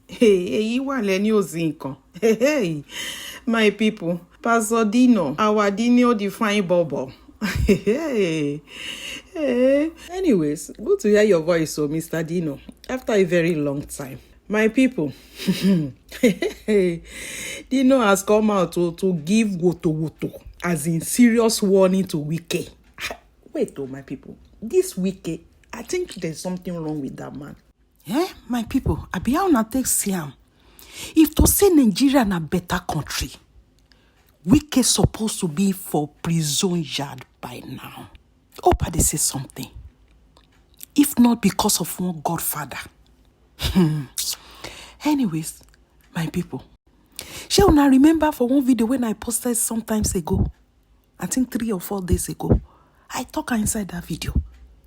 Hey, you want any zinco? Hey, my people. Pastor Dino, our Dino define bubble. Hey. Anyways, good to hear your voice, so Mr. Dino, after a very long time. My people, Dino has come out to give woto, as in serious warning to Wike. Wait, my people, this Wike, I think there's something wrong with that man. My people, I be how take see am. If to say Nigeria na better country, Wike supposed to be for prison yard by now. Hope I say something. If not because of one godfather. Anyways, my people, shall I remember for one video when I posted sometimes ago, I think 3 or 4 days ago, I talk inside that video.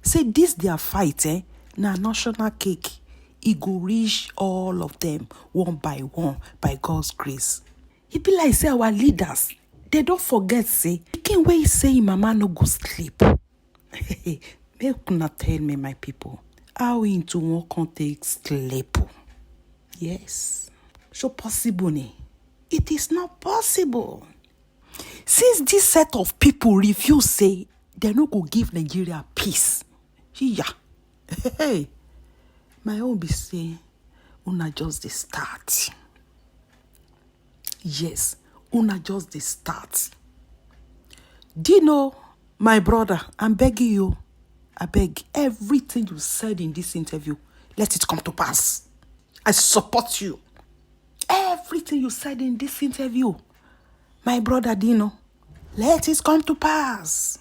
Say this their fight, na national cake. It go reach all of them one by one by God's grace. It be like say our leaders, they don't forget say, can't wait say mama no go sleep. Make not tell me, my people, how into one context sleep. Yes. So possible ne? It is not possible. Since this set of people refuse say they no go give Nigeria peace. Yeah. Hey. My own be say, una just the start. Yes, una just the start. Dino, my brother, I'm begging you. I beg everything you said in this interview, let it come to pass. I support you. Everything you said in this interview, my brother Dino, let it come to pass.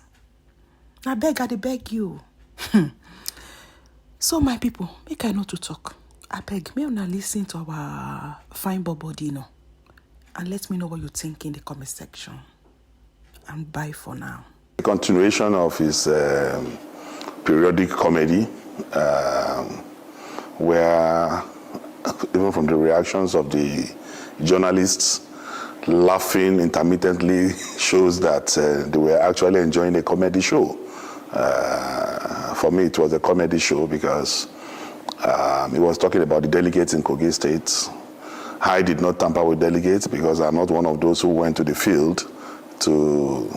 I beg you. So my people, make I know to talk. I beg me una listen to our fine Bobo Dino and let me know what you think in the comment section. And bye for now. The continuation of his periodic comedy, where even from the reactions of the journalists, laughing intermittently shows that they were actually enjoying a comedy show. For me, it was a comedy show because he was talking about the delegates in Kogi State. I did not tamper with delegates because I'm not one of those who went to the field to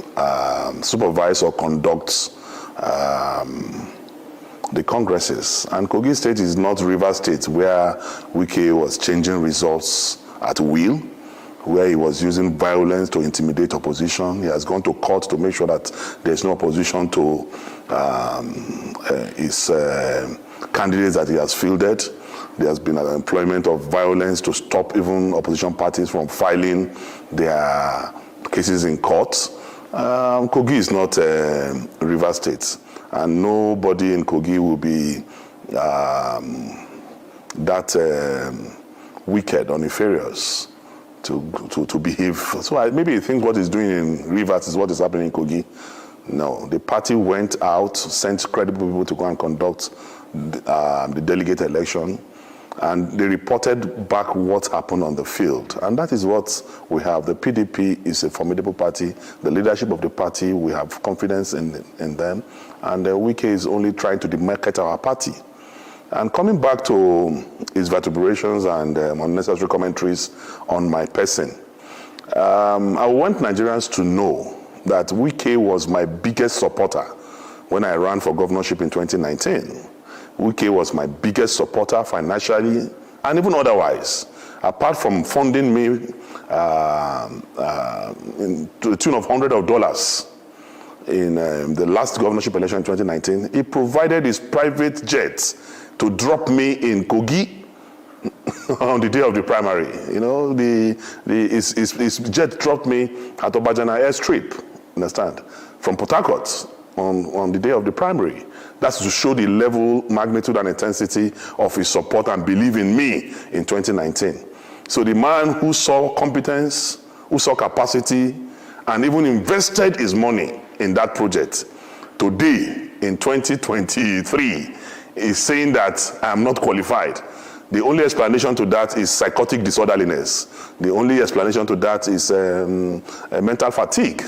supervise or conduct the congresses. And Kogi State is not River State, where Wike was changing results at will, where he was using violence to intimidate opposition. He has gone to court to make sure that there's no opposition to his candidates that he has fielded. There has been an employment of violence to stop even opposition parties from filing their cases in court. Kogi is not River State, and nobody in Kogi will be that wicked or nefarious to behave. So maybe you think what he's doing in Rivers is what is happening in Kogi. No, the party went out, sent credible people to go and conduct the delegate election, and they reported back what happened on the field. And that is what we have. The PDP is a formidable party. The leadership of the party, we have confidence in them. And Wike is only trying to demarcate our party. And coming back to his vituperations and unnecessary commentaries on my person, I want Nigerians to know that Wike was my biggest supporter when I ran for governorship in 2019. Wike was my biggest supporter financially and even otherwise. Apart from funding me to the tune of $100 in the last governorship election in 2019, he provided his private jet to drop me in Kogi on the day of the primary. You know, his jet dropped me at Obajana airstrip, understand, from Port Harcourt on the day of the primary. That's to show the level, magnitude, and intensity of his support and belief in me in 2019. So the man who saw competence, who saw capacity, and even invested his money in that project, today, in 2023, is saying that I am not qualified. The only explanation to that is psychotic disorderliness. The only explanation to that is mental fatigue.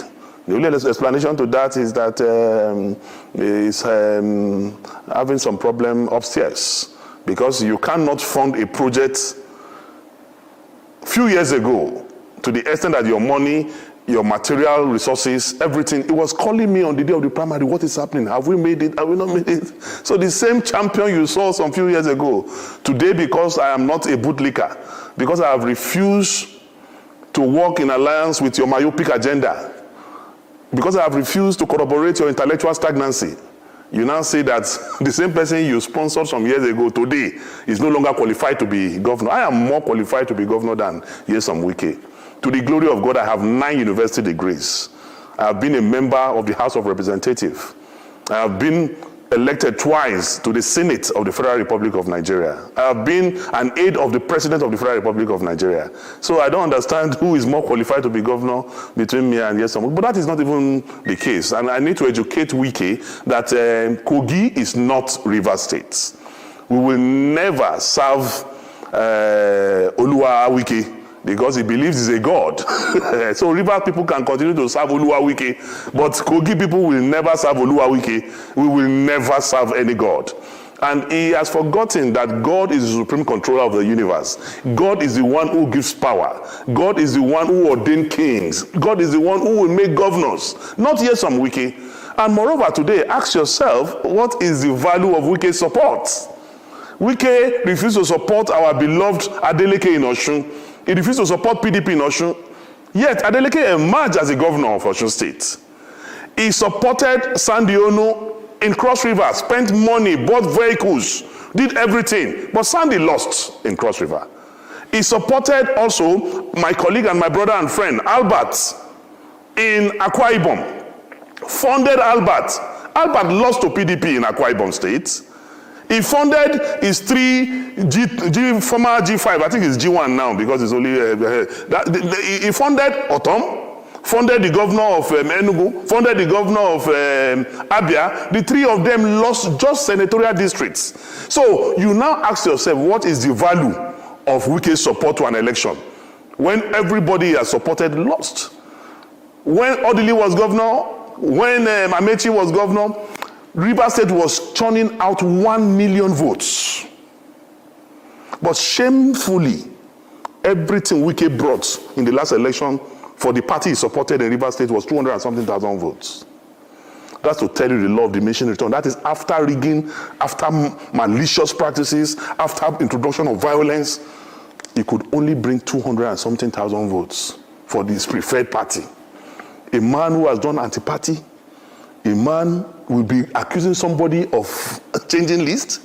The only explanation to that is that he's having some problem upstairs. Because you cannot fund a project few years ago to the extent that your money, your material resources, everything, it was calling me on the day of the primary, what is happening? Have we made it? Have we not made it? So the same champion you saw some few years ago, today because I am not a bootlicker, because I have refused to work in alliance with your myopic agenda, because I have refused to corroborate your intellectual stagnancy, you now say that the same person you sponsored some years ago today is no longer qualified to be governor. I am more qualified to be governor than Nyesom Wike. To the glory of God, I have 9 university degrees. I have been a member of the House of Representatives. I have been elected twice to the Senate of the Federal Republic of Nigeria. I have been an aide of the President of the Federal Republic of Nigeria. So I don't understand who is more qualified to be governor between me and Nyesom. But that is not even the case. And I need to educate Wike that Kogi is not Rivers State. We will never serve Oluwa Wike, because he believes he's a god. So Rivers people can continue to serve Oluwa Wike, but Kogi people will never serve Oluwa Wike. We will never serve any god. And he has forgotten that God is the supreme controller of the universe. God is the one who gives power. God is the one who ordained kings. God is the one who will make governors, not Nyesom Wike. And moreover, today, ask yourself, what is the value of Wike's support? Wike refused to support our beloved Adeleke in Osun. He refused to support PDP in Osun. Yet, Adeleke emerged as the governor of Osun State. He supported Sandy Onu in Cross River, spent money, bought vehicles, did everything. But Sandy lost in Cross River. He supported also my colleague and my brother and friend, Albert, in Akwa Ibom. Funded Albert. Albert lost to PDP in Akwa Ibom State. He funded his former G5, I think it's G1 now because it's only, he funded Otom, funded the governor of Enugu, funded the governor of Abia. The 3 of them lost just senatorial districts. So you now ask yourself, what is the value of Wike's support to an election when everybody has supported lost? When Odili was governor, when Amechi was governor, Rivers State was churning out 1 million votes. But shamefully, everything Wike brought in the last election for the party he supported in Rivers State was 200 and something thousand votes. That's to tell you the law of diminishing return. That is after rigging, after malicious practices, after introduction of violence, he could only bring 200 and something thousand votes for his preferred party. A man who has done anti-party, a man will be accusing somebody of changing list,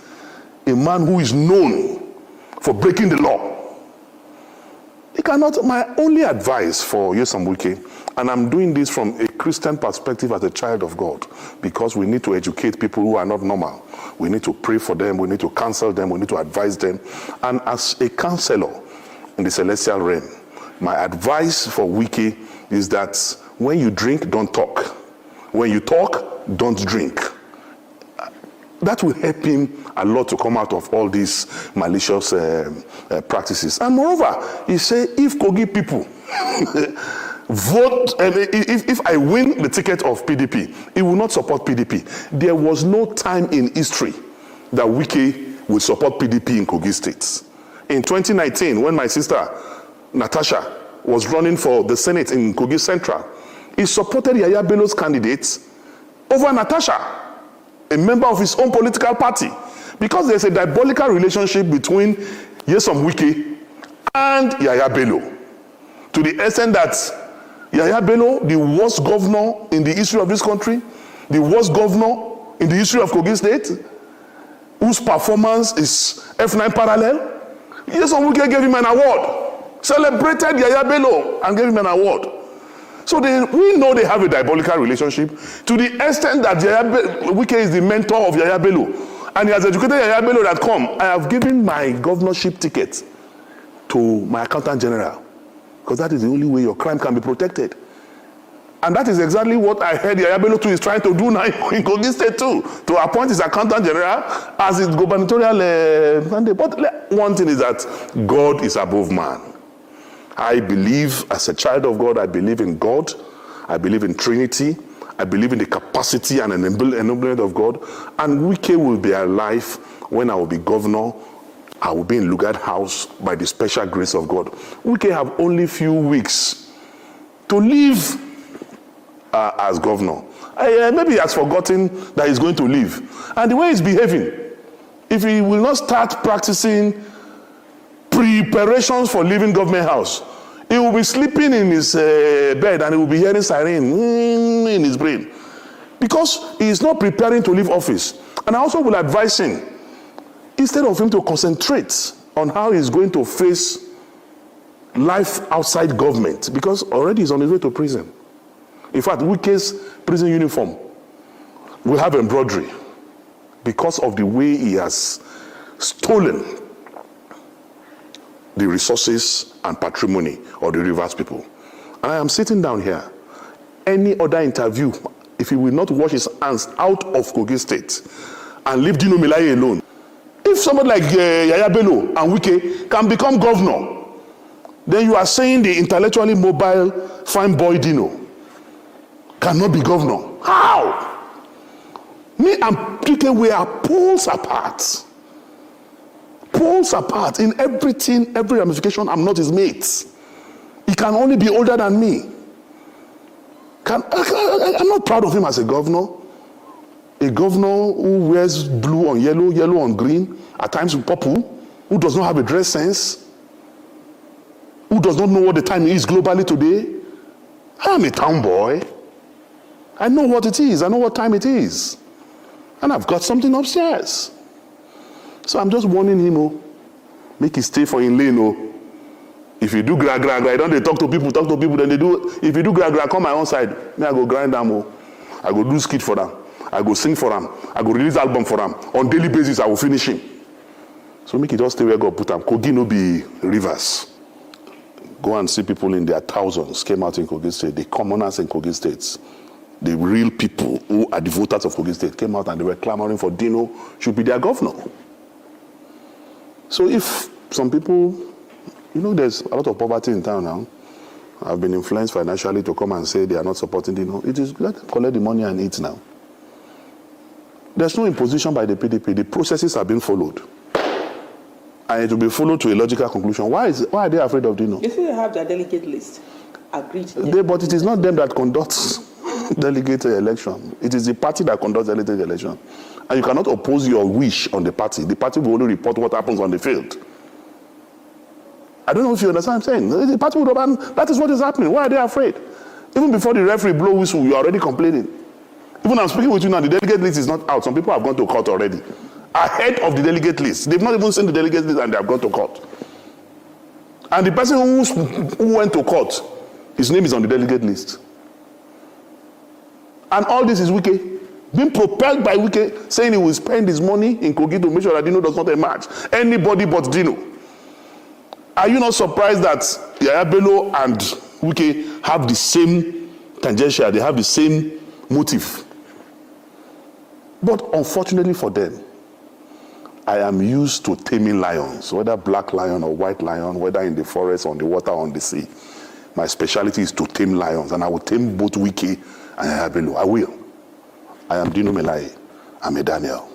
a man who is known for breaking the law. He cannot, my only advice for Nyesom Wike, and I'm doing this from a Christian perspective as a child of God, because we need to educate people who are not normal. We need to pray for them, we need to counsel them, we need to advise them. And as a counselor in the celestial realm, my advice for Wike is that when you drink, don't talk. When you talk, don't drink. That will help him a lot to come out of all these malicious practices. And moreover, he said, if Kogi people vote, if I win the ticket of PDP, he will not support PDP. There was no time in history that Wike would support PDP in Kogi State. In 2019, when my sister Natasha was running for the Senate in Kogi Central, he supported Yaya Bello's candidates over Natasha, a member of his own political party, because there's a diabolical relationship between Nyesom Wike and Yaya Bello, to the extent that Yaya Bello, the worst governor in the history of this country, the worst governor in the history of Kogi State, whose performance is F9 parallel, Nyesom Wike gave him an award, celebrated Yaya Bello and gave him an award. So we know they have a diabolical relationship to the extent that Wike is the mentor of Yaya Bello. And he has educated Yaya Bello that, come, I have given my governorship ticket to my accountant general, because that is the only way your crime can be protected. And that is exactly what I heard Yaya Bello too is trying to do now in Kogi State too, to appoint his accountant general as his gubernatorial mandate. But one thing is that God is above man. I believe, as a child of God, I believe in God. I believe in Trinity. I believe in the capacity and enablement of God. And Wike will be alive when I will be governor I will be in Lugard House by the special grace of God. Wike have only few weeks to leave as governor. Maybe he has forgotten that he's going to leave. And the way he's behaving, if he will not start practicing preparations for leaving government house, he will be sleeping in his bed and he will be hearing siren in his brain. Because he is not preparing to leave office. And I also will advise him, instead of him to concentrate on how he's going to face life outside government, because already he's on his way to prison. In fact, Wike's prison uniform will have embroidery because of the way he has stolen the resources and patrimony of the Rivers people. And I am sitting down here. Any other interview, if he will not wash his hands out of Kogi State and leave Dino Malaye alone, if somebody like Yaya Bello and Wike can become governor, then you are saying the intellectually mobile fine boy Dino cannot be governor. How? Me and Wike, we are poles apart. Poles apart in everything, every ramification. I'm not his mate. He can only be older than me. I'm not proud of him as a governor. A governor who wears blue on yellow, yellow on green, at times with purple, who does not have a dress sense, who does not know what the time is globally today. I'm a town boy. I know what it is. I know what time it is. And I've got something upstairs. So I'm just warning him, make it stay for in lane. If you do gra, don't they talk to people, then they do. If you do gra, come my own side. Me, I go grind them. I go do skit for them. I go sing for them. I go release album for them. On daily basis, I will finish him. So make it just stay where God put them. Kogi no be Rivers. Go and see people in their thousands came out in Kogi State. The commoners in Kogi State, the real people who are the voters of Kogi State came out and they were clamoring for Dino should be their governor. So if some people, there's a lot of poverty in town now. I've been influenced financially to come and say they are not supporting Dino. It is let them collect the money and eat now. There's no imposition by the PDP. The processes are being followed. And it will be followed to a logical conclusion. Why are they afraid of Dino? You see, they have their delegate list. Agreed. But it is not them that conducts delegate election. It is the party that conducts delegate election. And you cannot oppose your wish on the party. The party will only report what happens on the field. I don't know if you understand what I'm saying. The party will that is what is happening. Why are they afraid? Even before the referee blow whistle, you are already complaining. Even I'm speaking with you now, the delegate list is not out. Some people have gone to court already. Ahead of the delegate list. They've not even seen the delegate list and they have gone to court. And the person who went to court, his name is on the delegate list. And all this is Wike, being propelled by Wike, saying he will spend his money in Kogi to make sure that Dino does not emerge. Anybody but Dino. Are you not surprised that Yaya Bello and Wike have the same tangential, they have the same motive? But unfortunately for them, I am used to taming lions, whether black lion or white lion, whether in the forest, on the water, on the sea. My specialty is to tame lions, and I will tame both Wike and Yaya Bello. I will. I am Dino Malaye. I'm a Daniel.